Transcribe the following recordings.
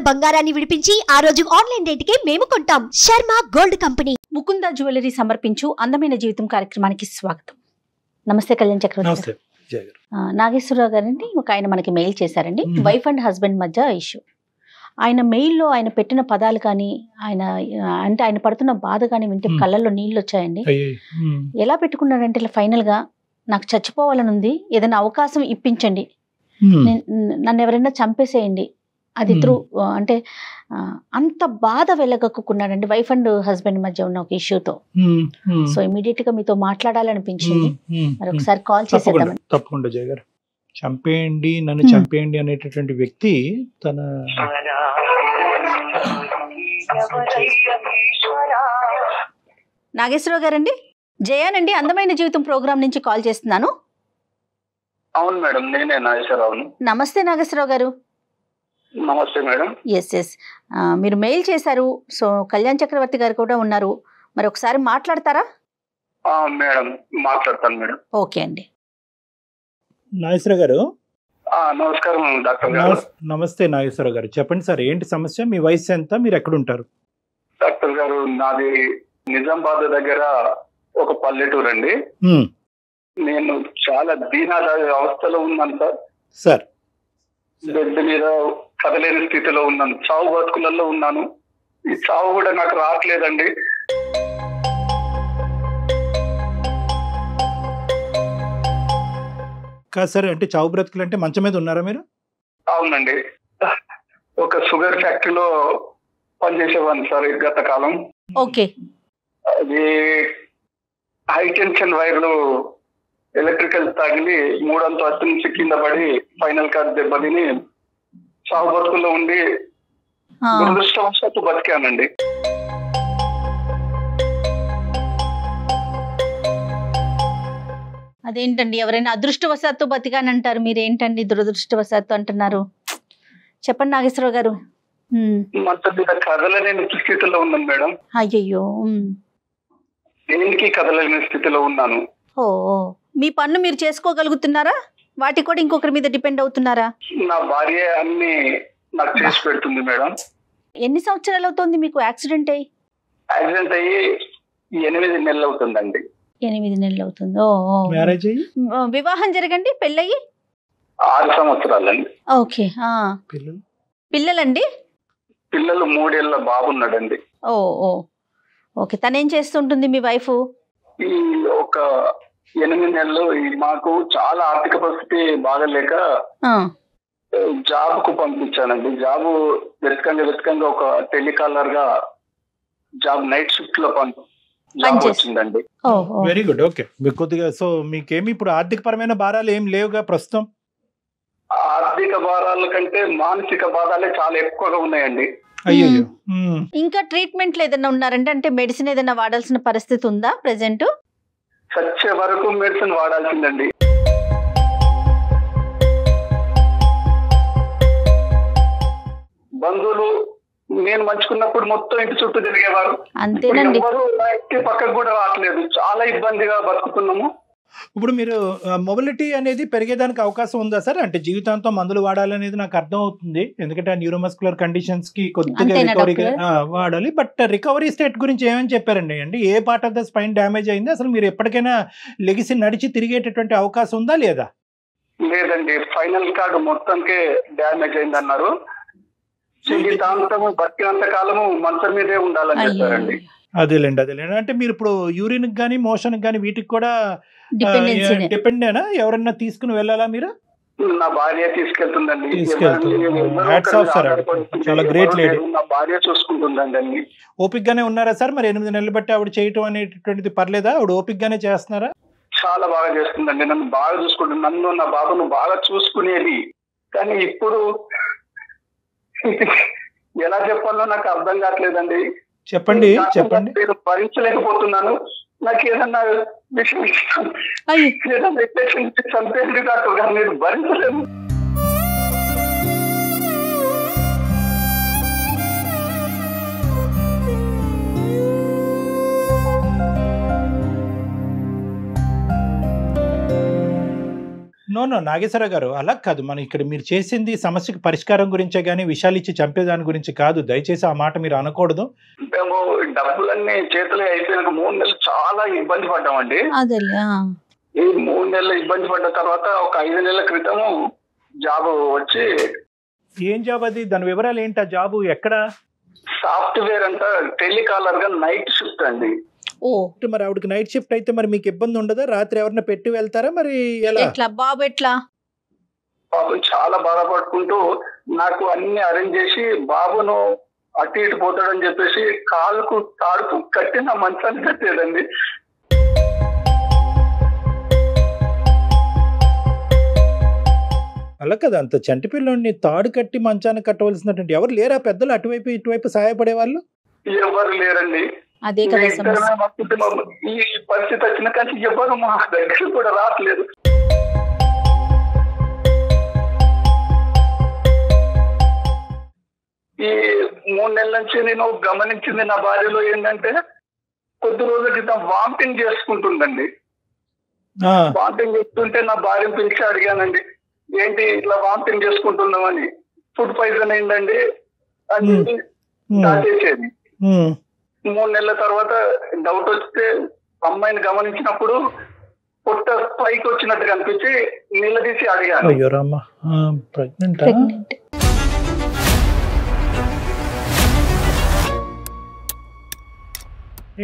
బంగారాన్ని విడిపించి ఆ రోజు ఆన్లైన్ రేటుకే మేము కొంటాం. Sharma gold company. Mukunda jewellery సమర్పించు అందమైన జీవితం కార్యక్రమానికి స్వాగతం. నమస్తే కళ్యాణ్ చక్రవర్తి. నాగేశ్వరరావు గారండి, ఒక ఆయన మనకి మెయిల్ చేశారండి. వైఫ్ అండ్ హస్బెండ్ మధ్య ఇష్యూ. ఆయన మెయిల్లో ఆయన పెట్టిన పదాలు కానీ ఆయన పడుతున్న బాధ కానీ వింటే కళ్ళల్లో నీళ్ళు వచ్చాయండి. ఎలా పెట్టుకున్నాడంటే ఇలా ఫైనల్ గా, నాకు చచ్చిపోవాలని ఉంది, ఏదైనా అవకాశం ఇప్పించండి, నన్ను ఎవరైనా చంపేసేయండి, అది త్రూ అంటే అంత బాధ వెళ్ళగక్కున్నాడండి వైఫ్ అండ్ హస్బెండ్ మధ్య ఉన్న ఒక ఇష్యూతో. సో ఇమీడియట్ గా మీతో మాట్లాడాలనిపించింది. మరి ఒకసారి కాల్ చేసేద్దాం. తప్పకుండా జయ గారు. చంపేయండి, నన్ను చంపేయండి అనేటటువంటి వ్యక్తి తన నాగేశ్వరరావు గారండి, జయానండి, అందమైన జీవితం ప్రోగ్రామ్ నుంచి కాల్ చేస్తున్నాను. అవును మేడం, నేనే నాగేశ్వరరావును. నమస్తే నాగేశ్వరరావు గారు. నమస్తే మేడం. ఎస్ మీరు మెయిల్ చేశారు. సో కళ్యాణ్ చక్రవర్తి గారు కూడా ఉన్నారు, మరి ఒకసారి మాట్లాడతారా? మేడం మాట్లాడతాను మేడం. ఓకే అండి. నాగేశ్వరరావు గారు. నమస్కారం డాక్టర్ గారు. నమస్తే నాగేశ్వరరావు గారు, చెప్పండి సార్, ఏంటి సమస్య? మీ వయసు ఎంత? మీరు ఎక్కడుంటారు? డాక్టర్ గారు, నాది నిజామాబాద్ దగ్గర ఒక పల్లెటూరు అండి. నేను చాలా దీనాద అవస్థలో ఉన్నాను సార్. సార్, బెడ్ మీద కదలేని స్థితిలో ఉన్నాను, చావు బతుకులలో ఉన్నాను. ఈ చావు కూడా నాకు రావట్లేదండి. కాదు సార్, అంటే చావు బ్రతుకులు అంటే మంచం మీద ఉన్నారా మీరు? అవునండి, ఒక షుగర్ ఫ్యాక్టరీలో పనిచేసేవాడిని సార్ గత కాలం. ఓకే. అది హై టెన్షన్ వైర్లు ఎలక్ట్రికల్ తగిలి 3వ అంతస్తు నుంచి కింద పడి ఫైనల్ కార్డ్ దెబ్బతిని చావు బతుకుల్లో ఉండి దురదృష్టవశాత్తు బతికానండి. అదేంటండి, ఎవరైనా అదృష్టవశాత్తు బతికానంటారు, మీరేంటండి దురదృష్టవశాత్తు అంటున్నారు? చెప్పండి నాగేశ్వరరావు గారు. మొత్తం మీద కదలలేని స్థితిలో ఉన్నాను మేడం. అయ్యయ్యో. దేనికి కదలలేని స్థితిలో ఉన్నాను. ఓ, మీ పనులు మీరు చేసుకోగలుగుతున్నారా? వాటి కూడా ఇంకొకరి మీద డిపెండ్ అవుతున్నారా? నా భార్య అన్ని నాకు చేసి పెడుతుంది మేడం. ఎన్ని సంవత్సరాలు అవుతుంది మీకు యాక్సిడెంట్ అయ్యి? యాక్సిడెంట్ అయ్యి 8 నెలలు అవుతుందండి. 8 నెలలు అవుతుంది. మ్యారేజ్ అయ్యి? వివాహం జరగండి, పెళ్ళయి 6 సంవత్సరాలండి. ఓకే. పిల్లలండి? పిల్లలు 3 ఏళ్ల బాబున్నాడండి. ఓకే. తనేం చేస్తుంటుంది మీ వైఫ్? ఈ ఒక 8 నెలలు మాకు చాలా ఆర్థిక పరిస్థితి బాగలేక జాబ్ కు పంపించానండి. జాబ్ వెతకంగా ఒక టెలికాలర్ గా జాబ్ నైట్ షిఫ్ట్ లో వచ్చిందండి. Very good. ఓకే. కొద్దిగా సో మీకేమి ఇప్పుడు ఆర్థిక పరమైన భారాలు ఏం లేవుగా ప్రస్తుతం? ఆర్థిక భారాల కంటే మానసిక బాధాలే చాలా ఎక్కువగా ఉన్నాయండి. అయ్యో. ఇంకా ట్రీట్మెంట్లు ఏదైనా ఉన్నారంటే, అంటే మెడిసిన్ ఏదైనా వాడాల్సిన పరిస్థితి ఉందా ప్రెసెంట్? చచ్చే వరకు మెడిసిన్ వాడాల్సిందండి. బంధువులు నేను మంచుకున్నప్పుడు మొత్తం ఇంటి చుట్టూ తిరిగేవారు. అంతేనండి. ఎవరు ఇంటి పక్కకు కూడా రావట్లేదు. చాలా ఇబ్బందిగా బతుకుతున్నాము. ఇప్పుడు మీరు మొబిలిటీ అనేది పెరిగేదానికి అవకాశం ఉందా సార్? అంటే జీవితాంతం మందులు వాడాలనేది నాకు అర్థం అవుతుంది, ఎందుకంటే ఆ న్యూరోమస్కులర్ కండిషన్స్ కి కొద్దిగా రికవరీగా వాడాలి. బట్ రికవరీ స్టేట్ గురించి ఏమని చెప్పారండి? అంటే ఏ part of the spine damage అయింది? అసలు మీరు ఎప్పటికైనా లెగిసి నడిచి తిరిగేటటువంటి అవకాశం ఉందా లేదా? లేదండి, ఫైనల్ కార్డు మొత్తంకే డ్యామేజ్ అయింది అన్నారు. జీవితాంతం బతికినంత కాలము మంచం మీదే ఉండాలని చెప్పారండి. అదేలేండి. అంటే మీరు ఇప్పుడు యూరిన్ గానీ మోషన్ గానీ వీటికి కూడా డిపెండేనా? ఎవరన్నా తీసుకుని వెళ్ళాలా మీరు? నా భార్య తీసుకెళ్తుందండి. చాలా గ్రేట్ లేడీ. నా భార్య చూసుకుంటుందండి అన్ని. ఓపిక్ గానే ఉన్నారా సార్? మరి 8 నెలలు బట్టి ఆవిడ చేయటం అనేటటువంటిది పర్లేదా? ఆవిడ ఓపిక్ గానే చేస్తున్నారా? చాలా బాగా చేస్తుందండి. నన్ను బాగా చూసుకుంటుంది. నన్ను నా బాబును బాగా చూసుకునేది. కానీ ఇప్పుడు ఎలా చెప్పాలో నాకు అర్థం కావట్లేదండి. చెప్పండి. నేను భరించలేకపోతున్నాను. నాకు ఏదన్నా విషయం ఏదన్నా చంపేది డాక్టర్ గారు, నేను భరించలేను. నో నో నాగేశ్వరరావు గారు అలా కాదు. మనం ఇక్కడ మీరు చేసింది సమస్యకు పరిష్కారం గురించే గానీ విషయాలు ఇచ్చి చంపేదాని గురించి కాదు. దయచేసి ఆ మాట మీరు అనకూడదు. మేము డబ్బులన్నీ చేతులు అయిపోయినాక 3 నెలలు చాలా ఇబ్బంది పడ్డామండి. ఈ 3 నెలలు ఇబ్బంది పడ్డ తర్వాత ఒక 5 నెలల క్రితము జాబ్ వచ్చి. ఏం జాబ్ అది? దాని వివరాలు ఏంటి? ఆ జాబ్ ఎక్కడ? సాఫ్ట్వేర్ అంట, టెలికాలర్ గా నైట్ షిఫ్ట్ అండి. మరి ఆవిడకి నైట్ షిఫ్ట్ అయితే మరి మీకు ఇబ్బంది ఉండదా? రాత్రి ఎవరిని పెట్టి వెళ్తారా? మరి ఎలా బాబు ఎట్లా? పాపం చాలా బాధపడుకుంటూ నాకు అన్ని అరేంజ్ చేసి బాబును అటు ఇటు పోతాడని చెప్పేసి కాలుకు తాడుకు కట్టి నా మంచాన్ని కట్టేదండి. అలా కదా, అంత చంటి పిల్లోడిని తాడు కట్టి మంచాన్ని కట్టవలసినటువంటి ఎవరు లేరా పెద్దలు అటువైపు ఇటువైపు సహాయపడే వాళ్ళు? ఎవరు లేరండి. అదే కదా ఈ పరిస్థితి వచ్చిన కానీ ఎవరు మా దగ్గర కూడా రావట్లేదు. ఈ 3 నెలల నుంచి నేను గమనించింది నా భార్యలో ఏంటంటే కొద్ది రోజుల క్రితం వామిటింగ్ చేసుకుంటుందండి. వామిటింగ్ చేస్తుంటే నా భార్యను పిలిచి అడిగానండి, ఏంటి ఇట్లా వామిటింగ్ చేసుకుంటున్నామని. ఫుడ్ పాయిజన్ అయిందండి అని దాచేసేది. 3 నెలల తర్వాత డౌట్ వస్తే అమ్మాయిని గమనించినప్పుడు పొట్ట పైకి వచ్చినట్టు కనిపించి నిలదీసి అడిగాను.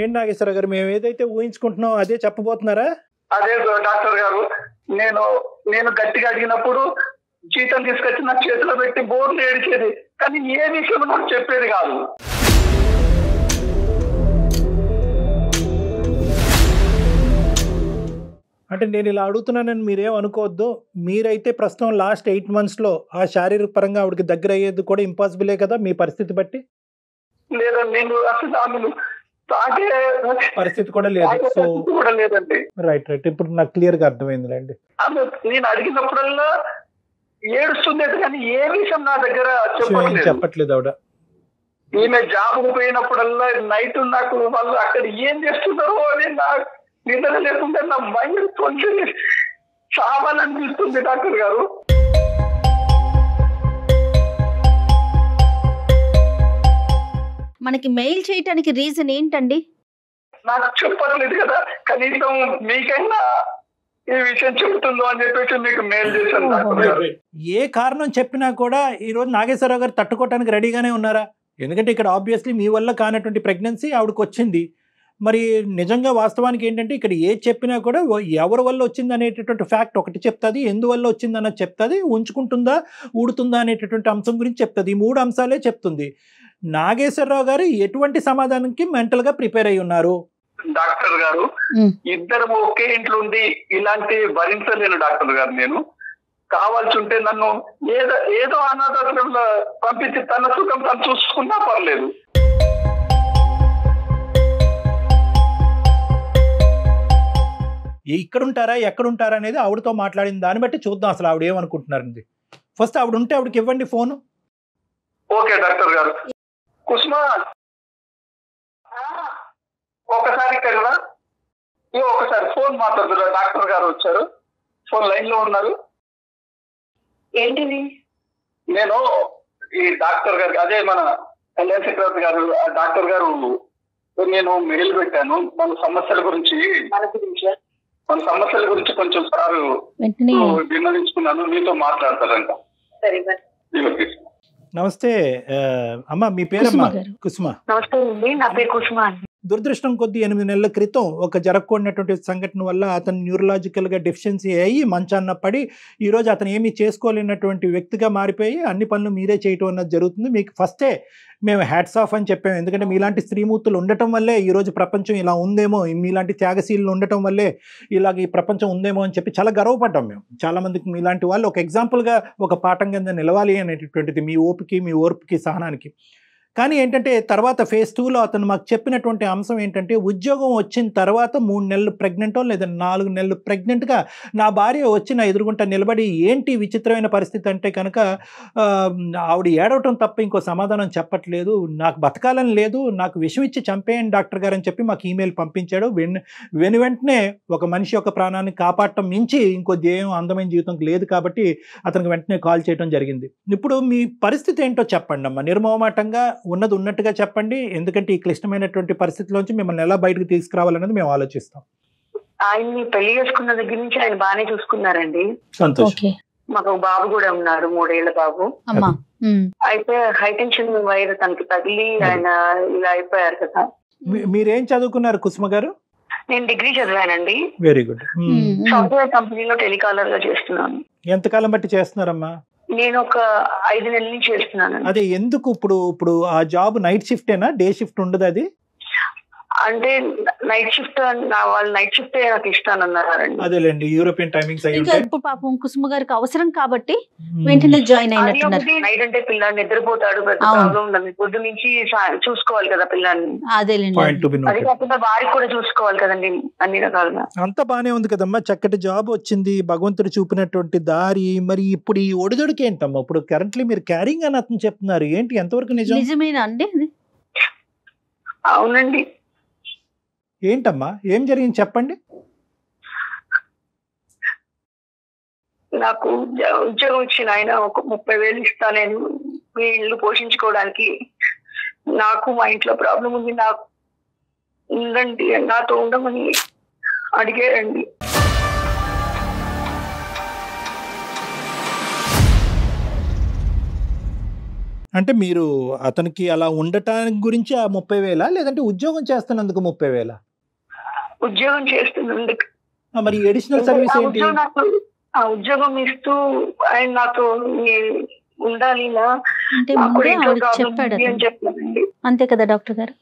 ఏం నాగేశ్వర గారు, మేము ఏదైతే ఊహించుకుంటున్నాం అదే చెప్పబోతున్నారా? అదే డాక్టర్ గారు, నేను గట్టిగా అడిగినప్పుడు జీతం తీసుకొచ్చి నా చేతిలో పెట్టి బోర్లు ఏడిచేది, కానీ ఏ విషయం నాకు చెప్పేది కాదు. అంటే నేను ఇలా అడుగుతున్నానని మీరేం అనుకోవద్దు. మీరైతే ప్రస్తుతం లాస్ట్ 8 monthsలో ఆ శారీరక పరంగా ఆవిడకి దగ్గర అయ్యేది కూడా ఇంపాసిబులే కదా మీ పరిస్థితి బట్టి? లేదండి, నేను అసలు పరిస్థితి కూడా లేదు. సో లేదండి. రైట్ ఇప్పుడు నాకు క్లియర్ గా అర్థమైందిలేండి. నేను అడిగినప్పుడల్లా ఏడుస్తుంది కానీ ఏ విషయం నా దగ్గర చెప్పట్లేదు ఆవిడ. ఈమె జాబ్ పోయినప్పుడల్లా నైట్ నాకు వాళ్ళు అక్కడ ఏం చేస్తున్నారో అని నాకు నిద్ర లేకుండా నా మైండ్ కొంచెం చావాలనిపిస్తుంది డాక్టర్ గారు. మనకి మెయిల్ చేయడానికి రీజన్ ఏంటండి? నాకు చెప్పట్లేదు కదా, కనీసం మీకైనా ఈ విషయం చెప్తుందో అని చెప్పేసి మీకు మెయిల్ చేశాను. ఏ కారణం చెప్పినా కూడా ఈ రోజు నాగేశ్వరరావు గారు తట్టుకోవడానికి రెడీగానే ఉన్నారా? ఎందుకంటే ఇక్కడ ఆబ్వియస్లీ మీ వల్ల కానటువంటి ప్రెగ్నెన్సీ ఆవిడకి వచ్చింది. మరి నిజంగా వాస్తవానికి ఏంటంటే ఇక్కడ ఏది చెప్పినా కూడా ఎవరి వల్ల వచ్చింది అనేటటువంటి ఫ్యాక్ట్ ఒకటి చెప్తుంది, ఎందువల్ల వచ్చింది అన్నది చెప్తుంది, ఉంచుకుంటుందా ఊడుతుందా అనేటటువంటి అంశం గురించి చెప్తుంది. ఈ 3 అంశాలే చెప్తుంది. నాగేశ్వరరావు గారు ఎటువంటి సమాధానానికి మెంటల్ గా ప్రిపేర్ అయి ఉన్నారు? డాక్టర్ గారు, ఇద్దరు ఒకే ఇంట్లో ఉండి ఇలాంటి భరించలేను డాక్టర్ గారు. నేను కావాల్సి ఉంటే నన్ను ఏదో అనాథాశ్రమంలో పంపించి తన సుఖం తను చూసుకున్నా పర్లేదు. ఇక్కడుంటారా ఎక్కడుంటారా అనేది ఆవిడతో మాట్లాడిన దాన్ని బట్టి చూద్దాం అసలు ఆవిడ ఏమనుకుంటున్నారండి. ఫస్ట్ ఆవిడ ఉంటే ఆవిడకి ఇవ్వండి ఫోను. ఓకే డాక్టర్ గారు. కుస్మా ఒకసారి ఇక్కడ ఒకసారి ఫోన్ మాట్లాడుతున్నారు. డాక్టర్ గారు వచ్చారు, ఫోన్ లైన్ లో ఉన్నారు. ఏంటిది? నేను ఈ డాక్టర్ గారు, అదే మన కళ్యాణ్ చక్రవర్తి గారు, డాక్టర్ గారు నేను మెయిల్ పెట్టాను మన సమస్యల గురించి కొంచెం సార్ విన్నవించుకున్నాను, మీతో మాట్లాడతారంట. నమస్తే అమ్మా, మీ పేరమ్మా? కుసుమ. నమస్తే అండి, నా పేరు కుసుమ. దురదృష్టం కొద్ది 8 నెలల క్రితం ఒక జరగకూడనటువంటి సంఘటన వల్ల అతను న్యూరలాజికల్గా డెఫిషియన్సీ అయ్యి మంచాన్న పడి ఈరోజు అతను ఏమీ చేసుకోలేనటువంటి వ్యక్తిగా మారిపోయి అన్ని పనులు మీరే చేయటం అన్నది జరుగుతుంది. మీకు ఫస్టే మేము హ్యాట్స్ ఆఫ్ అని చెప్పాము. ఎందుకంటే మీలాంటి స్త్రీమూర్తులు ఉండటం వల్లే ఈరోజు ప్రపంచం ఇలా ఉందేమో, మీలాంటి త్యాగశీలు ఉండటం వల్లే ఇలాగ ఈ ప్రపంచం ఉందేమో అని చెప్పి చాలా గర్వపడ్డాం మేము. చాలామందికి మీలాంటి వాళ్ళు ఒక ఎగ్జాంపుల్గా ఒక పాఠం కింద నిలవాలి అనేటటువంటిది మీ ఓపికి, మీ ఓర్పుకి, సహనానికి. కానీ ఏంటంటే తర్వాత ఫేజ్ 2లో అతను మాకు చెప్పినటువంటి అంశం ఏంటంటే, ఉద్యోగం వచ్చిన తర్వాత 3 నెలలు ప్రెగ్నెంటో లేదా 4 నెలలు ప్రెగ్నెంట్గా నా భార్య వచ్చి నా ఎదురుగుంట నిలబడి, ఏంటి విచిత్రమైన పరిస్థితి అంటే కనుక ఆవిడ ఏడవటం తప్ప ఇంకో సమాధానం చెప్పట్లేదు, నాకు బతకాలని లేదు, నాకు విషం ఇచ్చి చంపేయండి డాక్టర్ గారు అని చెప్పి మాకు ఈమెయిల్ పంపించాడు. వెంటనే ఒక మనిషి యొక్క ప్రాణాన్ని కాపాడటం మించి ఇంకో ధ్యేయం అందమైన జీవితం లేదు కాబట్టి అతనికి వెంటనే కాల్ చేయడం జరిగింది. ఇప్పుడు మీ పరిస్థితి ఏంటో చెప్పండి అమ్మా, నిర్మోహమాటంగా ఉన్నది ఉన్నట్టుగా చెప్పండి. ఎందుకంటే ఈ క్లిష్టమైనటువంటి పరిస్థితిలోంచి మిమ్మల్ని ఎలా బయటకు తీసుకురావాలన్నది మేము ఆలోచిస్తాం. ఆయన్ని పెళ్లి చేసుకున్న దగ్గర నుంచి ఆయన బాగానే చూసుకున్నారండి. సంతోషం. మాకు ఒక బాబు కూడా ఉన్నారు, 3 ఏళ్ల బాబు. అయితే హైటెన్షన్ వైర్ తనకి తగిలి ఆయన ఇలా అయిపోయారు కదా. మీరేం చదువుకున్నారు కుసుమ గారు? నేను డిగ్రీ చదివానండి. Very good. సాఫ్ట్వేర్ కంపెనీలో టెలికాలర్ గా చేస్తున్నాను. ఎంతకాలం బట్టి చేస్తున్నారమ్మా? నేను ఒక 5 నెలల నుంచి చేస్తున్నాను. అదే ఎందుకు ఇప్పుడు ఆ జాబ్ నైట్ షిఫ్టేనా, డే షిఫ్ట్ ఉండదు? అది అంటే నైట్ షిఫ్ట్, వాళ్ళు నైట్ షిఫ్ట్ నాకు ఇష్టాన్ని అన్నారండి. అదేలేండి, యూరోపియన్ టైమింగ్స్ అయ్యి ఉంటాయి. ఇప్పుడు పాపం కుసుమ గారికి అవసరం కాబట్టి వెంటనే జాయిన్ అయినట్టున్నారు. నైట్ అంటే పిల్లాన్ని నిద్రపోతాడు, పెద్ద ప్రాబ్లం ఉండదు. పొద్దు నుంచి చూసుకోవాలి కదా పిల్లాన్ని. అదేలేండి, అది కాకుండా వారికి కూడా చూసుకోవాలి కదండి అన్ని రకాలుగా. అంతా బానే ఉంది కదమ్మా, చక్కటి జాబ్ వచ్చింది, భగవంతుడు చూపినటువంటి దారి. మరి ఇప్పుడు ఈ ఒడిదొడికి ఏంటమ్మా? ఇప్పుడు కరెంట్లీ మీరు క్యారింగ్ అని అతను చెప్తున్నారు, ఏంటి ఎంతవరకు నిజం? నిజమేనా అండి? అవునండి. ఏంటమ్మా, ఏం జరిగింది చెప్పండి. నాకు ఉద్యోగం ఇచ్చిన ఆయన ఒక 30,000 ఇస్తా, నేను మీ ఇల్లు పోషించుకోవడానికి. నాకు మా ఇంట్లో ప్రాబ్లం ఉంది, నాకు ఉండండి, నాతో ఉండమని అడిగారండి. అంటే మీరు అతనికి అలా ఉండటానికి గురించి ఆ 30,000 లేదంటే ఉద్యోగం చేస్తున్నందుకు 30,000? ఉద్యోగం చేస్తున్నందుకు. మరి అడిషనల్ సర్వీస్ ఏంటి? ఆ ఉద్యోగం ఇస్తూ ఆయన నాతో ఉండాలి చెప్పాడండి. అంతే కదా డాక్టర్ గారు?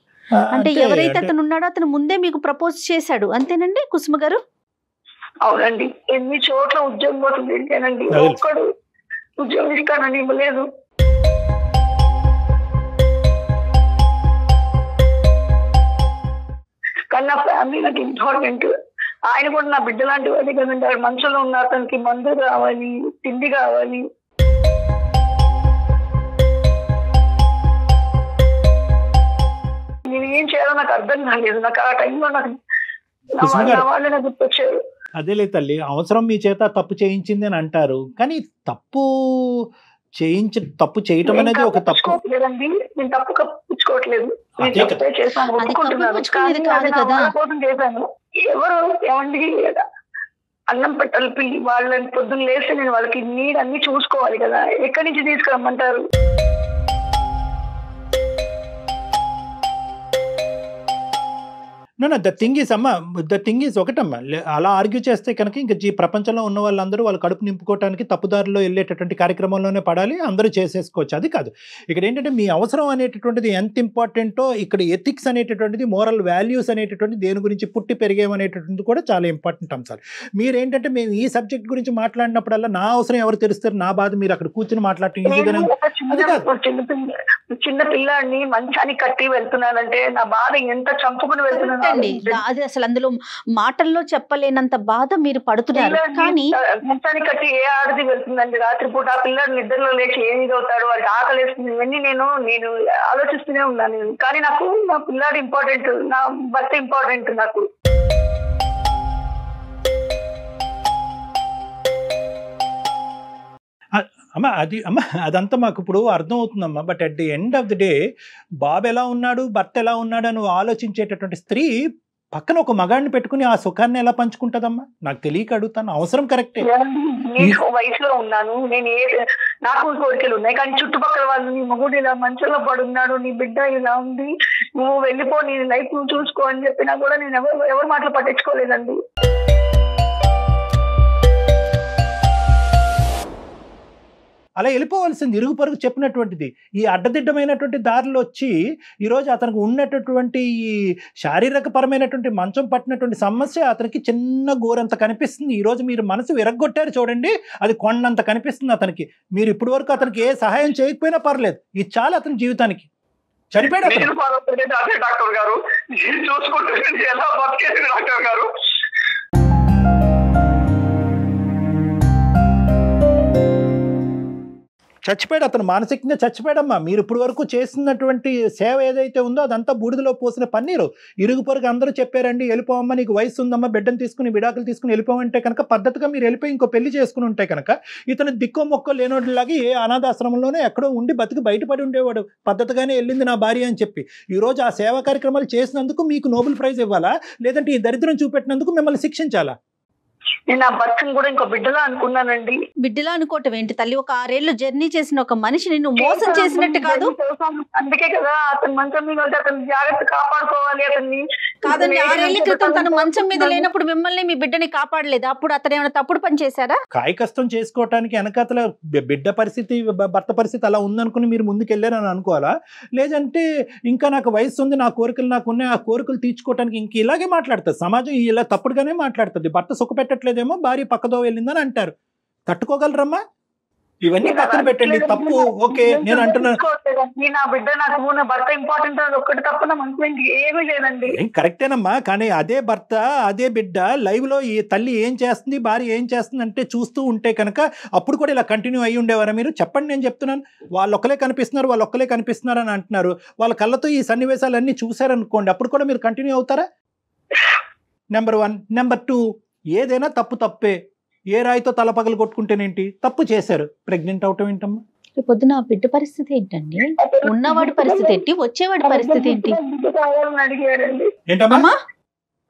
అంటే ఎవరైతే అతను ఉన్నాడో అతను ముందే మీకు ప్రపోజ్ చేశాడు, అంతేనండి కుసుమ గారు? అవునండి. ఎన్ని చోట్ల ఉద్యోగం పోతుంది ఏంటేనండి, ఒక్కడు ఉద్యోగం ఇస్తానని ఇవ్వలేదు. కానీ నా ఫ్యామిలీ నాకు ఇంపార్టెంట్. ఆయన కూడా నా బిడ్డ లాంటి వాడి కదండి. మనసులో ఉన్న అతనికి మందు కావాలి, తిండి కావాలి. నేను ఏం చేయాలో నాకు అర్థం కాలేదు. నాకు ఆ టైంలో నాకు వాళ్ళే నాకు గుర్తొచ్చారు. అదేలే తల్లి, అవసరం మీ చేత తప్పు చేయించింది అని అంటారు, కానీ తప్పు చేయటం అనేది ఒక తప్పు లేదండి. నేను తప్పు కప్పించుకోవట్లేదు, చేశాను, చేశాను. ఎవరు ఏమండి అన్నం పెట్టాలి పిల్లి వాళ్ళని పొద్దున్న లేస్తే నేను వాళ్ళకి నీడ్ అన్ని చూసుకోవాలి కదా, ఎక్కడి నుంచి తీసుకురమ్మంటారు? ద థింగ్ ఈజ్ ఒకటమ్మా, అలా ఆర్గ్యూ చేస్తే కనుక ఇంకా ప్రపంచంలో ఉన్న వాళ్ళందరూ వాళ్ళ కడుపు నింపుకోవడానికి తప్పుదారిలో వెళ్ళేటటువంటి కార్యక్రమంలోనే పడాలి, అందరూ చేసేసుకోవచ్చు. అది కాదు ఇక్కడ ఏంటంటే, మీ అవసరం అనేటటువంటిది ఎంత ఇంపార్టెంటో, ఇక్కడ ఎథిక్స్ అనేటటువంటిది, మోరల్ వాల్యూస్ అనేటటువంటిది, దేని గురించి పుట్టి పెరిగేమనేటటువంటిది కూడా చాలా ఇంపార్టెంట్ అంశాలు. మీరేంటంటే మేము ఈ సబ్జెక్ట్ గురించి మాట్లాడినప్పుడల్లా నా అవసరం ఎవరు తెలుస్తారు, నా బాధ మీరు అక్కడ కూర్చొని మాట్లాడటం ఈజీగానే. చిన్న పిల్లాడిని మంచానికి కట్టి వెళ్తున్నానంటే నా బాధ ఎంత చంపుకుని వెళ్తున్నాను. అది అసలు అందులో మాటల్లో చెప్పలేనంత బాధ మీరు పడుతున్నారు. కానీ మంచానికి కట్టి ఏ ఆడది వెళ్తుందండి రాత్రిపూట? ఆ పిల్లాడు నిద్రలో లేచి ఏమి అవుతాడు, వాడికి ఆకలేస్తుంది, ఇవన్నీ నేను ఆలోచిస్తూనే ఉన్నాను. కానీ నాకు నా పిల్లాడు ఇంపార్టెంట్, నా భర్త ఇంపార్టెంట్ నాకు. అదంతా మాకు ఇప్పుడు అర్థం అవుతుందమ్మా. But at the end of the day బాబు ఎలా ఉన్నాడు, భర్త ఎలా ఉన్నాడు అని ఆలోచించేటటువంటి స్త్రీ పక్కన ఒక మగాడిని పెట్టుకుని ఆ సుఖాన్ని ఎలా పంచుకుంటదమ్మా? నాకు తెలియక అడుగుతాను. అవసరం కరెక్టే. నేను వయసులో ఉన్నాను, నాకు కోరికలు ఉన్నాయి, కానీ చుట్టుపక్కల వాళ్ళు నీ మగుడు ఇలా మంచంలో పడున్నాడు, నీ బిడ్డ ఇలా ఉంది, నువ్వు వెళ్ళిపో, నీ లైఫ్ నువ్వు చూసుకో అని చెప్పినా కూడా నేను ఎవరి మాటలు పట్టించుకోలేదండి. అలా వెళ్ళిపోవాల్సింది, ఇరుగు పరుగు చెప్పినటువంటిది. ఈ అడ్డదిడ్డమైనటువంటి దారిలో వచ్చి ఈరోజు అతనికి ఉన్నటువంటి ఈ శారీరకపరమైనటువంటి మంచం పట్టినటువంటి సమస్య అతనికి చిన్న గోరంత కనిపిస్తుంది. ఈరోజు మీరు మనసు విరగ్గొట్టారు చూడండి, అది కొండంత కనిపిస్తుంది అతనికి. మీరు ఇప్పటి వరకు అతనికి ఏ సహాయం చేయకపోయినా పర్లేదు, ఇది చాలా అతని జీవితానికి చనిపోయాడు నేను బాధపడేది అదే డాక్టర్ గారు. నేను చూసుకుంటే ఎలా బతికేది డాక్టర్ గారు. చచ్చిపోయాడు అతను, మానసికంగా చచ్చిపోయాడమ్మా. మీరు ఇప్పుడు వరకు చేస్తున్నటువంటి సేవ ఏదైతే ఉందో అదంతా బూడిదలో పోసిన పన్నీరు. ఇరుగు పొరుగు అందరూ చెప్పారండి వెళ్ళిపోవమ్మా, నీకు వయసు ఉందమ్మా, బిడ్డను తీసుకుని విడాకులు తీసుకుని వెళ్ళిపోమంటే కనుక పద్ధతిగా మీరు వెళ్ళిపోయి ఇంకో పెళ్లి చేసుకుని ఉంటే కనుక ఇతను దిక్కో మొక్కో లేనోడిలాగా ఏ అనాథాశ్రమంలోనే ఎక్కడో ఉండి బతికి బయటపడి ఉండేవాడు. పద్ధతిగానే వెళ్ళింది నా భార్య అని చెప్పి. ఈరోజు ఆ సేవా కార్యక్రమాలు చేసినందుకు మీకు నోబెల్ ప్రైజ్ ఇవ్వాలా, లేదంటే ఈ దరిద్రం చూపెట్టినందుకు మిమ్మల్ని శిక్షించాలా? నేను ఆ భర్తను కూడా ఇంకో బిడ్డలా అనుకున్నానండి. బిడ్డలా అనుకోవటం ఏంటి తల్లి? ఒక 6 ఏళ్ళు జర్నీ చేసిన ఒక మనిషి నిన్ను మోసం చేసినట్టు కాదు. అందుకే కదా అతను మంచం మీద ఉంటే అతను జాగ్రత్త కాపాడుకోవాలి అతన్ని. కాదండి, 6 ఏళ్ల క్రితం తను మంచం మీద లేనప్పుడు మిమ్మల్ని మీ బిడ్డని కాపాడలేదు. అప్పుడు అతను ఏమైనా తప్పుడు పని చేశారా? కాయ కష్టం చేసుకోవటానికి వెనకాతల బిడ్డ పరిస్థితి భర్త పరిస్థితి అలా ఉందనుకుని మీరు ముందుకెళ్ళారని అనుకోవాలా? లేదంటే ఇంకా నాకు వయసు ఉంది, నా కోరికలు నాకు ఉన్నాయి, ఆ కోరికలు తీర్చుకోవటానికి ఇంక ఇలాగే మాట్లాడుతుంది సమాజం. ఇలా తప్పుడుగానే మాట్లాడుతుంది. భర్త సుఖ పెట్టట్లేదేమో, భార్య పక్కదో వెళ్ళిందని అంటారు. తట్టుకోగలరమ్మా? ఇవన్నీ పక్కన పెట్టండి. తప్పు ఓకే, నేను అంటున్నాను నా బిడ్డ నాకు నా భర్త ఇంపార్టెంట్ అని ఒక్కటి తప్ప నా మనసులో ఏమీ లేదండి. కరెక్టేనమ్మా, కానీ అదే భర్త అదే బిడ్డ లైవ్ లో ఈ తల్లి ఏం చేస్తుంది, భార్య ఏం చేస్తుంది అంటే చూస్తూ ఉంటే కనుక అప్పుడు కూడా ఇలా కంటిన్యూ అయ్యి ఉండేవారా మీరు? చెప్పండి, నేను చెప్తున్నాను. వాళ్ళు ఒక్కలే కనిపిస్తున్నారు అని అంటున్నారు. వాళ్ళ కళ్ళతో ఈ సన్నివేశాలన్నీ చూసారనుకోండి, అప్పుడు కూడా మీరు కంటిన్యూ అవుతారా? నెంబర్ 1. నెంబర్ 2, ఏదైనా తప్పే. ఏ రాయితో తల పగలు కొట్టుకుంటేనేంటి? తప్పు చేశారు. ప్రెగ్నెంట్ అవటం ఏంటమ్మా? పొద్దున బిడ్డ పరిస్థితి ఏంటండి? ఉన్నవాడి పరిస్థితి ఏంటి? వచ్చేవాడి పరిస్థితి ఏంటి? అడిగారండి ఏంటమ్మా?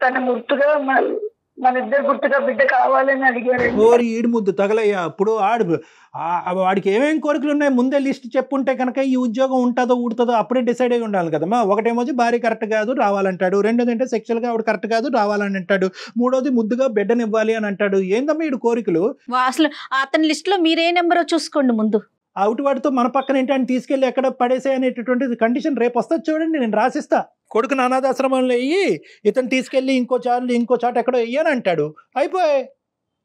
తన గుర్తుగా మన ఇద్దరు గుర్తుగా బిడ్డ కావాలని అడిగారు. ఓరి ఈడు ముద్దు తగలయ్యా. ఇప్పుడు వాడికి ఏమేమి కోరికలు ఉన్నాయి ముందే లిస్ట్ చెప్పుంటే కనుక ఈ ఉద్యోగం ఉంటుందో ఊడుతుందో అప్పుడే డిసైడ్ అయ్యి ఉండాలి కదమ్మా. ఒకటేమో భార్య కరెక్ట్ కాదు రావాలంటాడు, రెండోది అంటే సెక్షువల్గా ఆవిడ కరెక్ట్ కాదు రావాలని అంటాడు, మూడోది ముద్దుగా బిడ్డనివ్వాలి అని అంటాడు. ఏందమ్మా ఈడు కోరికలు? అసలు అతని లిస్ట్ లో మీరే నెంబరో చూసుకోండి ముందు. అవుట్ వాడితో మన పక్కన ఏంటి అని తీసుకెళ్ళి ఎక్కడ పడేసే అనేటటువంటి కండిషన్ రేపు వస్తుంది చూడండి. నేను రాసిస్తా. కొడుకు అనాథాశ్రమంలో వెయ్యి, ఇతను తీసుకెళ్ళి ఇంకో చాట ఎక్కడో వెయ్యని అంటాడు.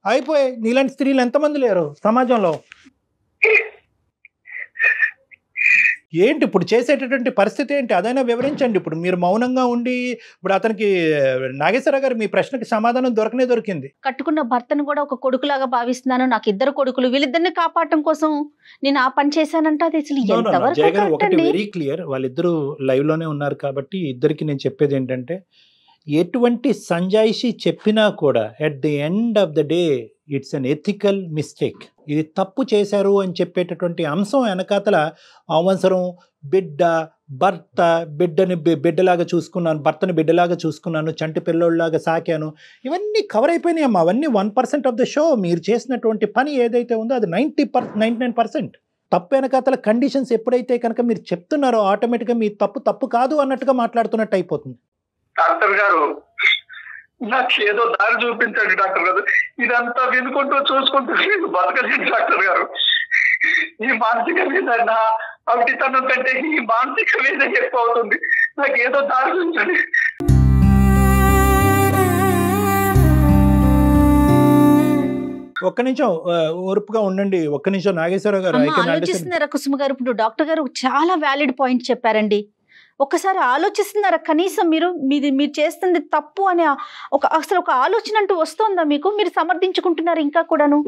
అయిపోయి నీలాంటి స్త్రీలు ఎంతమంది లేరు సమాజంలో? ఏంటి ఇప్పుడు చేసేటటువంటి పరిస్థితి ఏంటి? అదైనా వివరించండి. ఇప్పుడు మీరు మౌనంగా ఉండి ఇప్పుడు అతనికి నాగేశ్వరరావు గారు మీ ప్రశ్నకి సమాధానం దొరికింది. కట్టుకున్న భర్తను కూడా ఒక కొడుకులాగా భావిస్తున్నాను, నాకు 2 కొడుకులు, వీళ్ళిద్దరిని కాపాడటం కోసం నేను ఆ పని చేశానంటే అది అసలు ఎంతవరకు? ఒకటి వెరీ క్లియర్, వాళ్ళిద్దరూ లైవ్ లోనే ఉన్నారు కాబట్టి ఇద్దరికి నేను చెప్పేది ఏంటంటే, ఎటువంటి సంజాయిషి చెప్పినా కూడా at the end of the day it's an ethical mistake. ఇది తప్పు చేశారు అని చెప్పేటటువంటి అంశం వెనకాతల అవసరం భర్త బిడ్డలాగా చూసుకున్నాను, భర్తని బిడ్డలాగా చూసుకున్నాను, చంటి పిల్లోళ్ళలాగా సాకాను, ఇవన్నీ కవర్ అయిపోయినాయి అమ్మా. అవన్నీ 1% ఆఫ్ ద షో. మీరు చేసినటువంటి పని ఏదైతే ఉందో అది 99%. తప్పు వెనకాతల కండిషన్స్ ఎప్పుడైతే కనుక మీరు చెప్తున్నారో ఆటోమేటిక్గా మీ తప్పు కాదు అన్నట్టుగా మాట్లాడుతున్నట్టు అయిపోతుంది. డాక్టర్ గారు నాకు ఏదో దారి చూపించండి డాక్టర్ గారు. ఇదంతా వినుకుంటూ చూసుకుంటూ బతకలేదు డాక్టర్ గారు. ఈ మానసిక వేదన అవిటితనం కంటే ఈ మానసిక వేదన ఎక్కువ అవుతుంది. నాకు ఏదో దారి చూపించండి. ఒక్క నిమిషం ఓర్పుగా ఉండండి. ఒక్క నిమిషం నాగేశ్వరరావు గారు ఆలోచిస్తున్నారా కుసుమ గారు? ఇప్పుడు డాక్టర్ గారు చాలా వ్యాలిడ్ పాయింట్ చెప్పారండి. ఒక్కసారి ఆలోచిస్తున్నారా కనీసం? మీరు చేస్తుంది తప్పు అని అసలు ఒక ఆలోచన అంటూ వస్తుందా మీకు? మీరు సమర్థించుకుంటున్నారు ఇంకా కూడాను?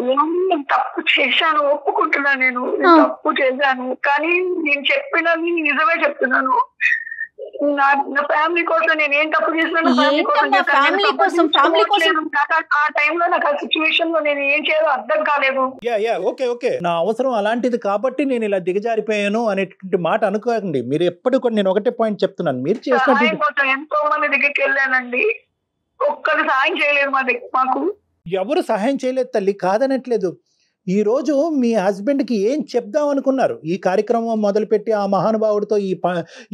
తప్పు చేశాను, ఒప్పుకుంటున్నా. నేను తప్పు చేశాను, కానీ నేను చెప్పినది నిజమే చెప్తున్నాను. నా ఫ్యామిలీ కోసం నేను ఏం తప్పు చేసినా ఫ్యామిలీ కోసం ఆ టైంలో నాకు ఆ సిచ్యువేషన్ లో నేను ఏం చేయాలో అర్థం కాలేదు. ఓకే నా అవసరం అలాంటిది కాబట్టి నేను ఇలా దిగజారిపోయాను అనేటువంటి మాట అనుకోకండి. మీరు ఎప్పుడు కూడా నేను ఒకటే పాయింట్ చెప్తున్నాను, మీరు చేసిన ఎంతో మంది దగ్గరికి వెళ్ళానండి, ఒక్కరు సహాయం చేయలేదు మాకు. ఎవరు సహాయం చేయలేదు తల్లి, కాదనట్లేదు. ఈరోజు మీ హస్బెండ్కి ఏం చెప్దాం అనుకున్నారు? ఈ కార్యక్రమం మొదలుపెట్టి ఆ మహానుభావుడితో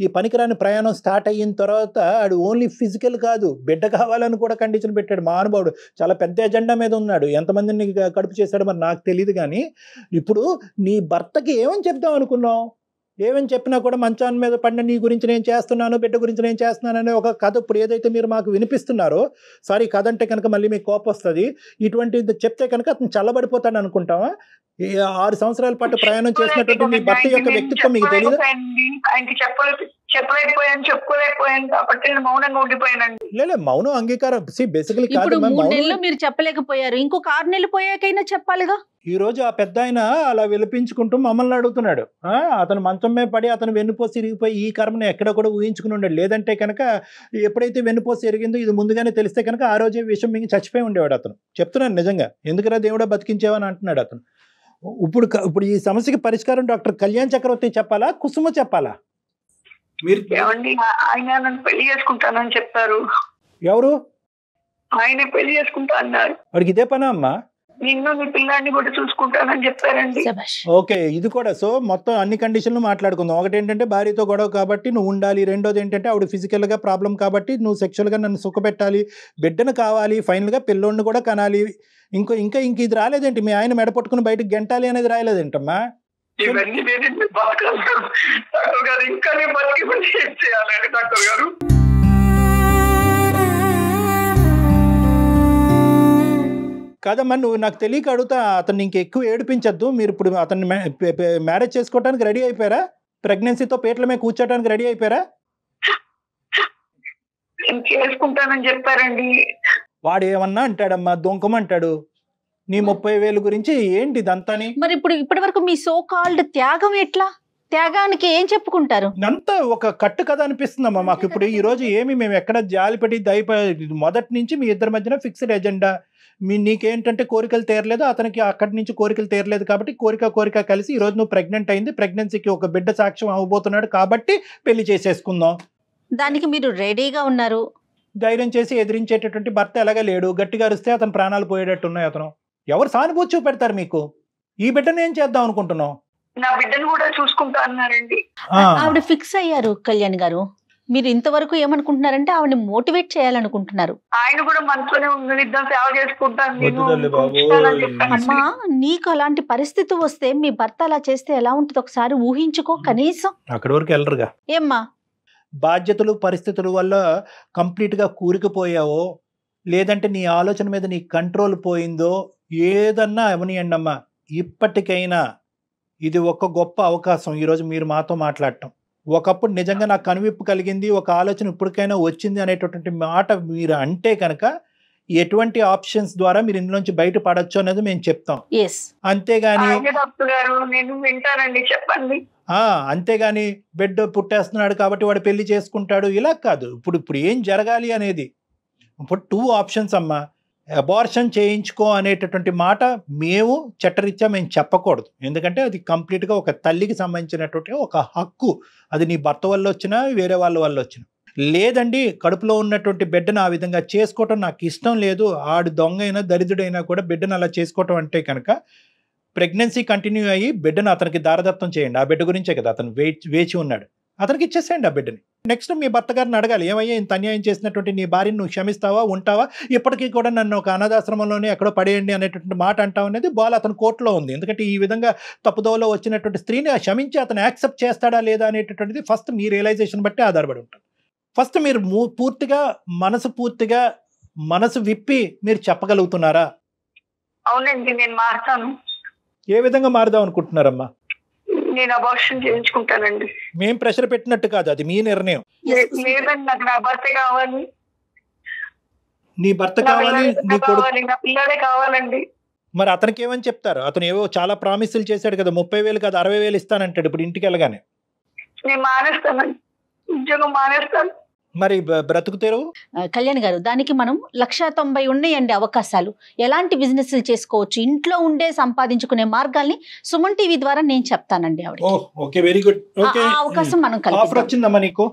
ఈ పనికిరాని ప్రయాణం స్టార్ట్ అయిన తర్వాత ఆడు ఓన్లీ ఫిజికల్ కాదు, బిడ్డ కావాలని కూడా కండిషన్ పెట్టాడు మహానుభావుడు. చాలా పెద్ద ఎజెండా మీద ఉన్నాడు. ఎంతమందిని కడుపు చేశాడు మరి నాకు తెలియదు. కానీ ఇప్పుడు నీ భర్తకి ఏమని చెప్దాం అనుకున్నావు? ఏమని చెప్పినా కూడా మంచాన్ని మీద పడిన నీ గురించి నేను చేస్తున్నాను, బిడ్డ గురించి నేను చేస్తున్నాను అనే ఒక కథ ఇప్పుడు ఏదైతే మీరు మాకు వినిపిస్తున్నారో, సారీ కథ అంటే కనుక మళ్ళీ మీకు కోపం వస్తుంది. ఇటువంటి చెప్తే కనుక అతను చల్లబడిపోతాడు అనుకుంటావా? 6 సంవత్సరాల పాటు ప్రయాణం చేసినటువంటి నీ భర్త యొక్క వ్యక్తిత్వం మీకు తెలియదు? చెప్పుకోలేకపోయాను కాబట్టి నేను మౌనంగా ఉండిపోయానండి. లేదు మౌనం అంగీకారం బేసికలీ ఇప్పుడు కాదు 3 నెలలు మీరు చెప్పలేకపోయారు, ఇంకొక 6 నెలలు పోయాకైనా చెప్పాలిగా. ఈ రోజు ఆ పెద్ద ఆయన అలా విలిపించుకుంటూ మమ్మల్ని అడుగుతున్నాడు. అతను మంచం మీద పడి అతను వెన్నుపోసి ఇరిగిపోయి ఈ కర్మను ఎక్కడ కూడా ఊహించుకుని ఉండడు. లేదంటే కనుక ఎప్పుడైతే వెన్నుపోసి ఎరిగిందో ఇది ముందుగానే తెలిస్తే కనుక ఆ రోజే విషయం మింగి చచ్చిపోయి ఉండేవాడు అతను. చెప్తున్నాను నిజంగా, ఎందుకురా దేవుడా బతికించేవని అంటున్నాడు అతను. ఇప్పుడు ఈ సమస్యకి పరిష్కారం డాక్టర్ కళ్యాణ్ చక్రవర్తి చెప్పాలా, కుసుమ చెప్పాలా? మీరు ఆయన నన్ను పెళ్లి చేసుకుంటానని చెప్పారు. ఎవరు? ఆయన పెళ్లి చేసుకుంటా అన్నారు. వాడికి ఇదే పనా అమ్మా? నిన్ను నీ పిల్లాన్ని కూడా చూసుకుంటానని చెప్పారండి. ఓకే, ఇది కూడా. సో మొత్తం అన్ని కండిషన్లు మాట్లాడుకుందాం. ఒకటి ఏంటంటే భార్యతో గొడవ కాబట్టి నువ్వు ఉండాలి, రెండోది ఏంటంటే ఆవిడ ఫిజికల్గా ప్రాబ్లం కాబట్టి నువ్వు సెక్షువల్గా నన్ను సుఖపెట్టాలి, బిడ్డను కావాలి, ఫైనల్గా పిల్లోడిని కూడా కనాలి. ఇంక ఇది రాలేదేంటి? మీ ఆయన మెడపట్టుకుని బయటకు గెంటాలి అనేది రాయలేదేంటమ్మా? ఇవన్నీ డాక్టర్ గారు, ఇంకా చేయాలండి డాక్టర్ గారు. కాదమ్మా, నువ్వు నాకు తెలియక అడుగుతా, అతన్ని ఇంకెక్కువ ఏడిపించద్దు. మీరు ఇప్పుడు అతన్ని మ్యారేజ్ చేసుకోవడానికి రెడీ అయిపోయారా? ప్రెగ్నెన్సీతో పేట్ల మీద కూర్చోడానికి రెడీ అయిపోయారా? చేసుకుంటానని చెప్పారండి. వాడు ఏమన్నా అంటాడమ్మా, దొంకమంటాడు. నీ 30,000 గురించి ఏంటి ఇదంతాని? మరి ఇప్పటి వరకు మీ సో కాల్డ్ త్యాగం ఎట్లా? త్యాగానికి ఏం చెప్పుకుంటారు? అంతా ఒక కట్టు కథ అనిపిస్తుందమ్మా మాకు. ఇప్పుడు ఈ రోజు మేము ఎక్కడ జాలిపడి మొదటి నుంచి మీ ఇద్దరి మధ్యన ఫిక్స్డ్ ఎజెండా. నీకేంటంటే కోరికలు తీరలేదు, అతనికి అక్కడి నుంచి కోరికలు తీరలేదు కాబట్టి కోరిక కలిసి ఈ రోజు నువ్వు ప్రెగ్నెంట్ అయింది, ప్రెగ్నెన్సీకి ఒక బిడ్డ సాక్ష్యం అవ్వబోతున్నాడు కాబట్టి పెళ్లి చేసేసుకుందాం. దానికి మీరు రెడీగా ఉన్నారు. ధైర్యం చేసి ఎదిరించేటటువంటి భర్త ఎలాగా లేడు. గట్టిగా అరిస్తే అతను ప్రాణాలు పోయేటట్టు ఉన్నాయి. అతను ఎవరు సానుభూతి చూపెడతారు మీకు? ఈ బిడ్డను ఏం చేద్దాం అనుకుంటున్నావు? నా బిడ్డను కూడా చూసుకుంటా అన్నారండి. ఆవిడ ఫిక్స్ అయ్యారు కళ్యాణ్ గారు. మీరు ఇంతవరకు ఏమనుకుంటున్నారంటే ఆవిడని మోటివేట్ చేయాలనుకుంటున్నారు. ఆయన కూడా మనసులోనే ఉండనిద్దాం, సేవ చేసుకుంటాను. అమ్మా, నీకు అలాంటి పరిస్థితి వస్తే మీ భర్త అలా చేస్తే ఎలా ఉంటుంది ఒకసారి ఊహించుకో కనీసం. అక్కడి వరకు వెళ్ళరుగా. ఏమ్మా, బాధ్యతలు పరిస్థితుల వల్ల కంప్లీట్గా కూరుకుపోయావో, లేదంటే నీ ఆలోచన మీద నీ కంట్రోల్ పోయిందో, ఏదన్నా అవనియండి అమ్మా, ఇప్పటికైనా ఇది ఒక గొప్ప అవకాశం. ఈరోజు మీరు మాతో మాట్లాడటం, ఒకప్పుడు నిజంగా నాకు కనువిప్పు కలిగింది, ఒక ఆలోచన ఇప్పటికైనా వచ్చింది అనేటటువంటి మాట మీరు అంటే కనుక ఎటువంటి ఆప్షన్స్ ద్వారా మీరు ఇందులోంచి బయటపడచ్చు అనేది మేము చెప్తాం. అంతేగాని అంతేగాని బిడ్డ పుట్టేస్తున్నాడు కాబట్టి వాడు పెళ్లి చేసుకుంటాడు ఇలా కాదు. ఇప్పుడు ఏం జరగాలి అనేది ఇప్పుడు 2 ఆప్షన్స్ అమ్మా. అబార్షన్ చేయించుకో అనేటటువంటి మాట మేము చట్టరీత్యా మేము చెప్పకూడదు. ఎందుకంటే అది కంప్లీట్గా ఒక తల్లికి సంబంధించినటువంటి ఒక హక్కు. అది నీ భర్త వల్ల వచ్చినా వేరే వాళ్ళ వల్ల వచ్చినా. లేదండి, కడుపులో ఉన్నటువంటి బిడ్డను ఆ విధంగా చేసుకోవటం నాకు ఇష్టం లేదు, ఆడు దొంగ అయినా దరిద్రుడైనా కూడా బిడ్డను అలా చేసుకోవటం అంటే కనుక ప్రెగ్నెన్సీ కంటిన్యూ అయ్యి బిడ్డను అతనికి దారదత్తం చేయండి. ఆ బిడ్డ గురించే కదా అతను వేచి ఉన్నాడు, అతనికి ఇచ్చేసేయండి ఆ బిడ్డని. నెక్స్ట్ మీ భర్త గారిని అడగాలి, ఏమయ్యా ఇంత అన్యాయం చేసినటువంటి నీ భార్యను నువ్వు క్షమిస్తావా, ఉంటావా, ఇప్పటికీ కూడా నన్ను ఒక అనాథాశ్రమంలోనే ఎక్కడో పడేయండి అనేటువంటి మాట అంటావు అనేది బాల్ అతను కోర్టులో ఉంది. ఎందుకంటే ఈ విధంగా తప్పుదోవలో వచ్చినటువంటి స్త్రీని క్షమించి అతను యాక్సెప్ట్ చేస్తాడా లేదా అనేటటువంటిది ఫస్ట్ మీ రియలైజేషన్ బట్టి ఆధారపడి ఉంటుంది. ఫస్ట్ మీరు పూర్తిగా మనసు విప్పి మీరు చెప్పగలుగుతున్నారా? అవునండి, నేను మారుతాను. ఏ విధంగా మారుదాం అనుకుంటున్నారమ్మా? నేను అబార్షన్ చేయించుకుంటానండి. మేం ప్రెషర్ పెట్టినట్టు కాదు, అది మీ నిర్ణయం. లేదండి, నాకు నా భర్త కావాలి. నీ భర్త కావాలి, నీ కొడుకు, నా పిల్లడే కావాలండి. మరి అతనికి ఏమని చెప్తారు? అతను ఏవో చాలా ప్రామిసులు చేశాడు కదా, 30,000 కాదు 60,000 ఇస్తానంటాడు ఇప్పుడు ఇంటికి వెళ్ళగానే. నేను మానేస్తానండి, ఉద్యోగం మానేస్తాను. మరి బ్రతుకు తెరువు? కళ్యాణ్ గారు, దానికి మనం 190 ఉన్నాయండి అవకాశాలు. ఎలాంటి బిజినెస్లు చేసుకోవచ్చు, ఇంట్లో ఉండే సంపాదించుకునే మార్గాల్ని సుమన్ టీవీ ద్వారా నేను చెప్తానండి ఆవిడ. Okay, very good. ఓకే, అవకాశం మనం ఆఫర్ వచ్చిందమ్మా నీకు.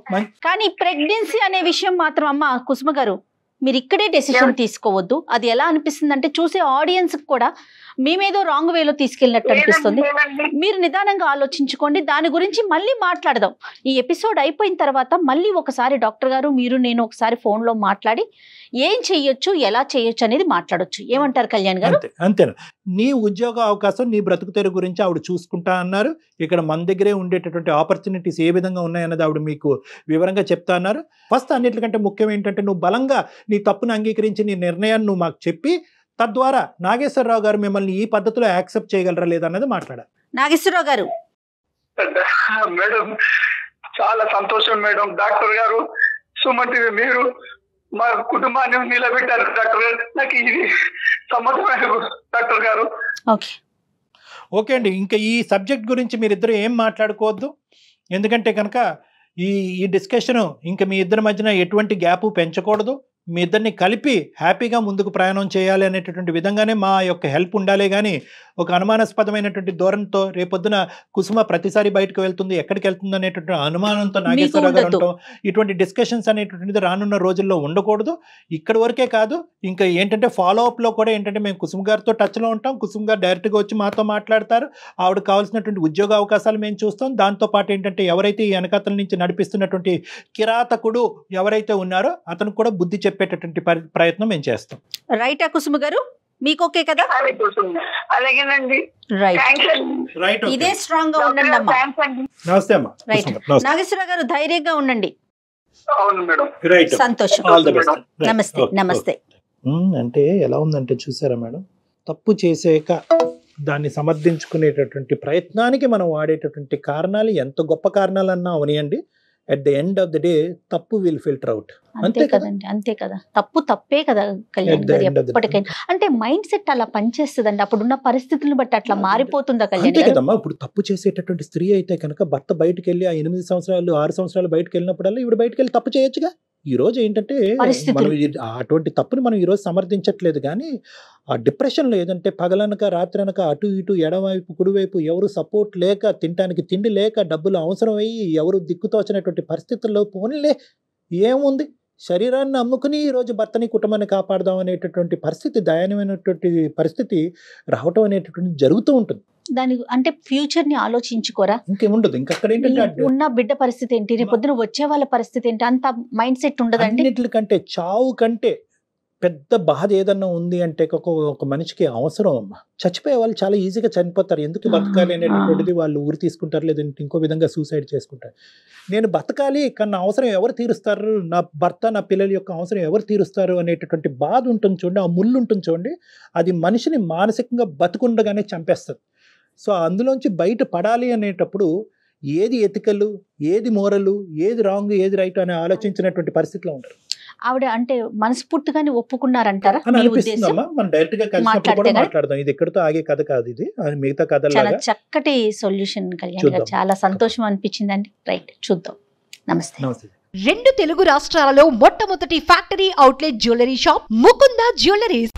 కానీ ప్రెగ్నెన్సీ అనే విషయం మాత్రం అమ్మ కుసుమ గారు మీరు ఇక్కడే డెసిషన్ తీసుకోవద్దు. అది ఎలా అనిపిస్తుంది అంటే చూసే ఆడియన్స్ కూడా మేమేదో రాంగ్ వేలో తీసుకెళ్ళినట్టు అనిపిస్తుంది. మీరు నిదానంగా ఆలోచించుకోండి, దాని గురించి మళ్ళీ మాట్లాడదాం. ఈ ఎపిసోడ్ అయిపోయిన తర్వాత మళ్ళీ ఒకసారి డాక్టర్ గారు మీరు నేను ఒకసారి ఫోన్లో మాట్లాడి ఏం చెయ్యొచ్చు ఎలా చేయొచ్చు అనేది మాట్లాడొచ్చు. ఏమంటారు కళ్యాణ్ గారు? అంతేనా? నీ ఉద్యోగ అవకాశం నీ బ్రతుకు తెరువు గురించి ఆవిడ చూసుకుంటా అన్నారు. ఇక్కడ మన దగ్గరే ఉండేటటువంటి ఆపర్చునిటీస్ ఏ విధంగా ఉన్నాయన్నది ఆవిడ మీకు వివరంగా చెప్తా అన్నారు. ఫస్ట్ అన్నిటికంటే ముఖ్యం ఏంటంటే నువ్వు బలంగా నీ తప్పును అంగీకరించి నీ నిర్ణయాన్ని నువ్వు మాకు చెప్పి తద్వారా నాగేశ్వరరావు గారు మిమ్మల్ని ఈ పద్ధతిలో యాక్సెప్ట్ చేయగలరా లేదా అన్నది మాట్లాడాలి. నాగేశ్వరరావు గారు, మేడం చాలా సంతోషం మేడం. డాక్టర్ గారు, సుమన్ టీవీ మీరు మా కుటుంబాన్ని నిలబెట్టారు డాక్టర్ గారు. నాకు ఇది సమ్మతమైన డాక్టర్ గారు. ఓకే అండి, ఇంకా ఈ సబ్జెక్ట్ గురించి మీరిద్దరు ఏం మాట్లాడుకోవద్దు. ఎందుకంటే కనుక ఈ డిస్కషను ఇంకా మీ ఇద్దరి మధ్యన ఎటువంటి గ్యాప్ పెంచకూడదు. మీ ఇద్దరిని కలిపి హ్యాపీగా ముందుకు ప్రయాణం చేయాలి అనేటటువంటి విధంగానే మా యొక్క హెల్ప్ ఉండాలి. కానీ ఒక అనుమానాస్పదమైనటువంటి ధోరణితో రేపొద్దున కుసుమ ప్రతిసారి బయటకు వెళ్తుంది, ఎక్కడికి వెళ్తుంది అనేటువంటి అనుమానంతో నాగేశ్వరరావు గారు ఉంటాం. ఇటువంటి డిస్కషన్స్ అనేటువంటిది రానున్న రోజుల్లో ఉండకూడదు. ఇక్కడి వరకే కాదు, ఇంకా ఏంటంటే ఫాలోఅప్లో కూడా ఏంటంటే మేము కుసుమ గారితో టచ్లో ఉంటాం. కుసుమ గారు డైరెక్ట్గా వచ్చి మాతో మాట్లాడతారు. ఆవిడకి కావాల్సినటువంటి ఉద్యోగ అవకాశాలు మేము చూస్తాం. దాంతోపాటు ఏంటంటే ఎవరైతే ఈ వెనకతల నుంచి నడిపిస్తున్నటువంటి కిరాతకుడు ఎవరైతే ఉన్నారో అతను కూడా బుద్ధి చెప్పేటటువంటి ప్రయత్నం మేము చేస్తాం. రైటా కుసుమ గారు, మీకు ఓకే కదా? అలాగేనండి. రైట్, ఇదే స్ట్రాంగ్ గా ఉండండి అమ్మా. నమస్తే అమ్మా. రైట్, నాగేశ్వరరావు గారు ధైర్యంగా ఉండండి. సంతోషం. నమస్తే. నమస్తే. అంటే ఎలా ఉందంటే చూసారా మేడం, తప్పు చేసాక దాన్ని సమర్థించుకునేటటువంటి ప్రయత్నానికి మనం వాడేటటువంటి కారణాలు ఎంత గొప్ప కారణాలన్నా అవనియండి, at the end of the day తప్పు విల్ ఫిల్టర్ అవుట్. అంతే కదండి, అంతే కదా. తప్పు తప్పే కదా కళ్యాణ్ గారు ఎప్పటికైనా. అంటే మైండ్ సెట్ అలా పనిచేస్తుందండి, అప్పుడున్న పరిస్థితులను బట్టి అట్లా మారిపోతుందా కళ్యాణ్ గారు? కదమ్మా, ఇప్పుడు తప్పు చేసేటటువంటి స్త్రీ అయితే కనుక భర్త బయటకు వెళ్ళి ఆ 8 సంవత్సరాలు 6 సంవత్సరాలు బయటకు వెళ్ళినప్పుడల్లా ఇవి బయటకు వెళ్ళి తప్పు చేయొచ్చుగా. ఈ రోజు ఏంటంటే మనం అటువంటి తప్పుని మనం ఈరోజు సమర్థించట్లేదు. కానీ ఆ డిప్రెషన్లో ఏదంటే పగలనక రాత్రనక అటు ఇటు ఎడమవైపు కుడివైపు ఎవరు సపోర్ట్ లేక, తినడానికి తిండి లేక, డబ్బులు అవసరం అయ్యి ఎవరు దిక్కుతోచినటువంటి పరిస్థితుల్లో పోనీలే ఏముంది, శరీరాన్ని అమ్ముకుని ఈరోజు భర్తని కుటుంబాన్ని కాపాడదాం అనేటటువంటి పరిస్థితి, దయనీయమైనటువంటి పరిస్థితి రావటం అనేటటువంటి జరుగుతూ ఉంటుంది. దాని అంటే ఫ్యూచర్ ని ఆలోచించుకోరా? ఇంకేముండదు. ఇంకా అక్కడ ఏంటంటే ఉన్న బిడ్డ పరిస్థితి ఏంటి, రేపు పొద్దున వచ్చే వాళ్ళ పరిస్థితి ఏంటి, అంత మైండ్ సెట్ ఉండదండి. అన్నిటికంటే చావు కంటే పెద్ద బాధ ఏదన్నా ఉంది అంటే ఒక మనిషికి అవసరం అమ్మా. చచ్చిపోయే వాళ్ళు చాలా ఈజీగా చనిపోతారు. ఎందుకు బతకాలి అనేటటువంటిది వాళ్ళు ఊరి తీసుకుంటారు, లేదంటే ఇంకో విధంగా సూసైడ్ చేసుకుంటారు. నేను బతకాలి కన్నా అవసరం ఎవరు తీరుస్తారు, నా భర్త నా పిల్లల యొక్క అవసరం ఎవరు తీరుస్తారు అనేటటువంటి బాధ ఉంటుంది చూడండి, ఆ ముళ్ళు ఉంటుంది చూడండి, అది మనిషిని మానసికంగా బతుకుండగానే చంపేస్తుంది. సో అందులోంచి బయట పడాలి అనేటప్పుడు ఏది ఎతికలు, ఏది మోరలు, ఏది రాంగ్, ఏది రైట్ అని ఆలోచించినటువంటి పరిస్థితిలో ఉంటారు. ఆవిడ అంటే మనస్ఫూర్తిగానే ఒప్పుకున్నారంటారా? మనం డైరెక్ట్ గా కలిసినప్పుడు కూడా మాట్లాడదాం. ఇది ఎక్కడితో ఆగే కథ కాదు, ఇది మిగతా కథ. చాలా చక్కటి సొల్యూషన్ కళ్యాణ్ గారు, చాలా సంతోషం అనిపించిందండి. రైట్, చూద్దాం. నమస్తే. 2 తెలుగు రాష్ట్రాలలో మొట్టమొదటి factory outlet jewellery shop Mukunda jewelleries.